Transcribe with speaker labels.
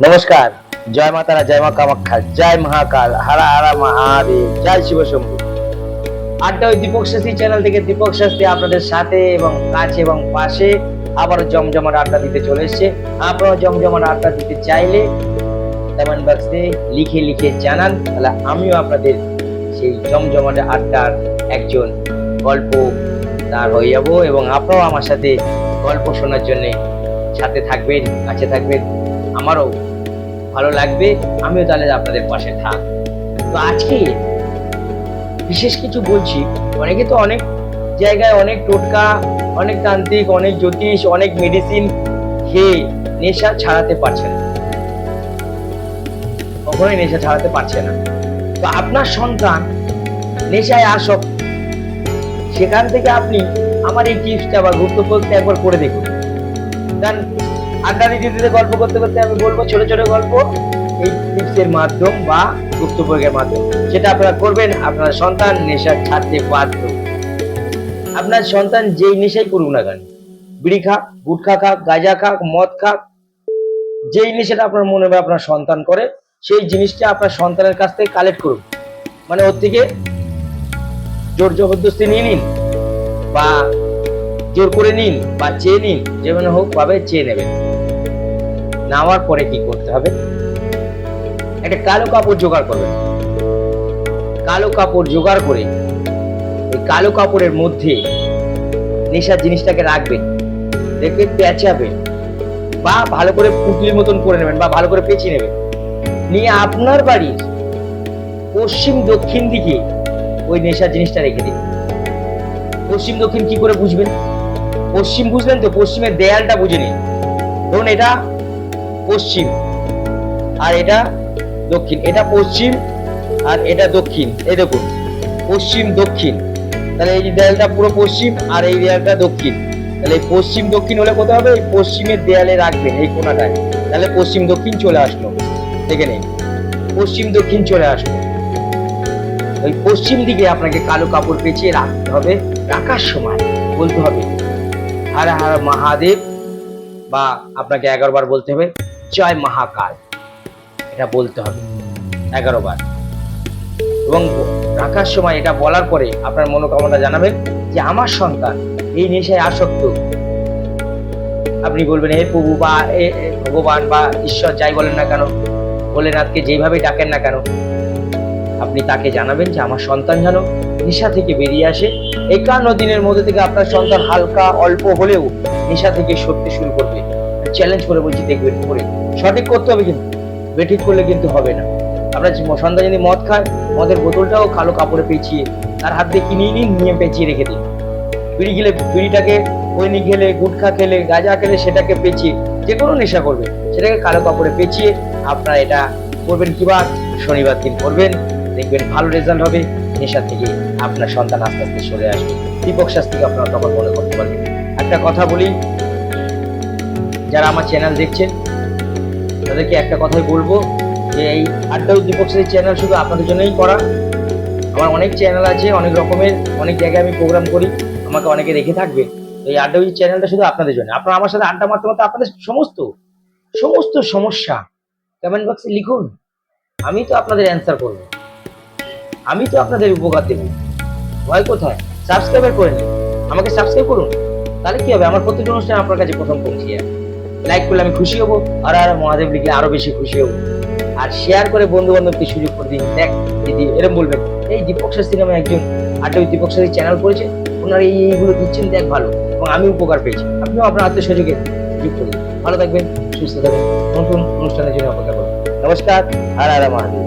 Speaker 1: নমস্কার, জয় মা তারা, জয় মা কামাখ্যা, জয় মহাকাল, হারা হারা মহাদেব, জয় শিব শম্ভু। আড্ডা ওই দীপক শাস্ত্রী চ্যানেল থেকে দীপক শাস্ত্রী আপনাদের সাথে এবং কাছে এবং পাশে আবারও জমজমাট আড্ডা দিতে চলে এসছে। আপনারা জমজমাট আড্ডা দিতে চাইলে কমেন্ট বক্সে লিখে লিখে জানান, তাহলে আমিও আপনাদের সেই জমজমাট আড্ডার একজন গল্প তার হয়ে যাবো এবং আপনারাও আমার সাথে গল্প শোনার জন্য সাথে থাকবেন, কাছে থাকবেন, আমারও ভালো লাগবে, আমিও তাহলে আপনাদের পাশে থাক। তো আজকে বিশেষ কিছু বলছি। অনেকে তো অনেক জায়গায় অনেক টোটকা, অনেক তান্ত্রিক, অনেক জ্যোতিষ, অনেক মেডিসিন খেয়ে নেশা ছাড়াতে পারছে না, কখনোই নেশা ছাড়াতে পারছে না। তো আপনার সন্তান নেশায় আসক্ত, সেখান থেকে আপনি আমার এই টিপসটা বা গুরুত্বপূর্ণ একবার করে দেখুন। কারণ আড্ডা দিতে গল্প করতে করতে আমি বলবো ছোট ছোট গল্প এই টিপসের মাধ্যম বা গুপ্তপ্রয়োগের মাধ্যম, সেটা আপনারা করবেন। আপনার সন্তান নেশা ছাড়তে বাধ্য। আপনার সন্তান যেই নেশাই করুক না কেন, বিড়ি খাক, গুটখা খাক, গাঁজা খাক, মদ খাক, যেই নেশাটা আপনার মনে হবে আপনার সন্তান করে, সেই জিনিসটা আপনার সন্তানের কাছ থেকে কালেক্ট করুন। মানে ওর থেকে জোর জবরদস্তি নিয়ে নিন বা জোর করে নিন বা চেয়ে নিন, যেমন হোক ভাবে চেয়ে নেবেন। নেওয়ার পরে কি করতে হবে, একটা কালো কাপড় জোগাড় করবেন। কালো কাপড় জোগাড় করে এই কালো কাপড়ের মধ্যে নেশার জিনিসটাকে রাখবেন, দেখবেন পেঁচাবেন বা ভালো করে পুটলির মতন করে নেবেন বা ভালো করে পেঁচিয়ে নেবেন। নিয়ে আপনার বাড়ির পশ্চিম দক্ষিণ দিকে ওই নেশার জিনিসটা রেখে দিন। পশ্চিম দক্ষিণ কি করে বুঝবেন? পশ্চিম বুঝলেন তো, পশ্চিমের দেয়ালটা বুঝে নিন। ধরুন এটা পশ্চিম আর এটা দক্ষিণ, এটা পশ্চিম আর এটা দক্ষিণ, এই দেখুন পশ্চিম দক্ষিণ, তাহলে এই দেয়ালটা পুরো পশ্চিম আর এই দেয়ালটা দক্ষিণ। তাহলে এই পশ্চিম দক্ষিণ হলে কোথায় হবে? এই পশ্চিমের দেয়ালে রাখবেন, এই কোনাটায়। তাহলে পশ্চিম দক্ষিণ চলে আসলো, দেখে নিন পশ্চিম দক্ষিণ চলে আসলো। ওই পশ্চিম দিকে আপনাকে কালো কাপড় পেঁচিয়ে রাখতে হবে। রাখার সময় বলতে হবে হর হর মহাদেব, বা আপনাকে 11 বার বলতে হবে জয় মহাকাল, এটা বলতে হবে 11 বার। এবং রাখার সময় এটা বলার পরে আপনার মনোকামনা জানাবেন যে আমার সন্তান এই নেশায় আসক্ত। আপনি বলবেন হে প্রভু বা ভগবান বা ঈশ্বর, যাই বলেন না কেন, ভোলেনাথকে যেভাবে ডাকেন না কেন, আপনি তাকে জানাবেন যে আমার সন্তান যেন নেশা থেকে বেরিয়ে আসে। 51 দিনের মধ্যে থেকে আপনার সন্তান হালকা অল্প হলেও নেশা থেকে সরতে শুরু করবে। চ্যালেঞ্জ করে বলছি, দেখবেন করে সঠিক করতে হবে, কিন্তু বেঠিক করলে কিন্তু হবে না। আপনার সন্তান যদি মদ খায়, মদের বোতলটাও কালো কাপড়ে পেঁচিয়ে তার হাত দিয়ে কিনে নিন, নিয়ে পেঁচিয়ে রেখে দিন। বিড়ি খেলে বিড়িটাকে, খৈনি খেলে, গুটখা খেলে, গাঁজা খেলে সেটাকে পেঁচিয়ে, যে কোনো নেশা করবে সেটাকে কালো কাপড়ে পেঁচিয়ে আপনারা এটা করবেন। কিবা শনিবার দিন করবেন, দেখবেন ভালো রেজাল্ট হবে। নেশা থেকে আপনার সন্তান আস্তে আস্তে সরে আসবে। দীপক শাস্ত্রীকে আপনারা তখন মনে করতে পারবেন। একটা কথা বলি, যারা আমার চ্যানেল দেখছেন তাদেরকে একটা কথাই বলবো যে এই আড্ডা দীপক শাস্ত্রী চ্যানেল শুধু আপনাদের জন্যই করা। আমার অনেক চ্যানেল আছে, অনেক রকমের, অনেক জায়গায় আমি প্রোগ্রাম করি, আমাকে অনেকে দেখে থাকবে। এই আড্ডা চ্যানেলটা শুধু আপনাদের জন্য। আপনারা আমার সাথে আড্ডা মারতে মারতে আপনাদের সমস্ত সমস্ত সমস্যা কমেন্ট বক্সে লিখুন, আমি তো আপনাদের অ্যান্সার করবো, আমি তো আপনাদের উপকার দেবো। ভয় কোথায়? সাবস্ক্রাইব করে নিন, আমাকে সাবস্ক্রাইব করুন, তাহলে কি হবে, আমার প্রত্যেকটা অনুষ্ঠান আপনার কাছে প্রথম পৌঁছে যাবে। লাইক করলে আমি খুশি হবো, আর আর মহাদেব লিখলে আরো বেশি খুশি হবো। আর শেয়ার করে বন্ধু বান্ধবকে সুযোগ করে দিন। দেখ দিদি, এরকম বলবেন এই দীপক শাস্ত্রী নামে একজন আড্ডা দীপক শাস্ত্রী চ্যানেল করেছে, ওনারা এইগুলো দিচ্ছেন, দেখ ভালো, এবং আমি উপকার পেয়েছি। আপনিও আপনার আত্মসহযোগে সুযোগ করুন। ভালো থাকবেন, সুস্থ থাকবেন, নতুন অনুষ্ঠানের জন্য অপেক্ষা করুন। নমস্কার, আর আর মহাদেব।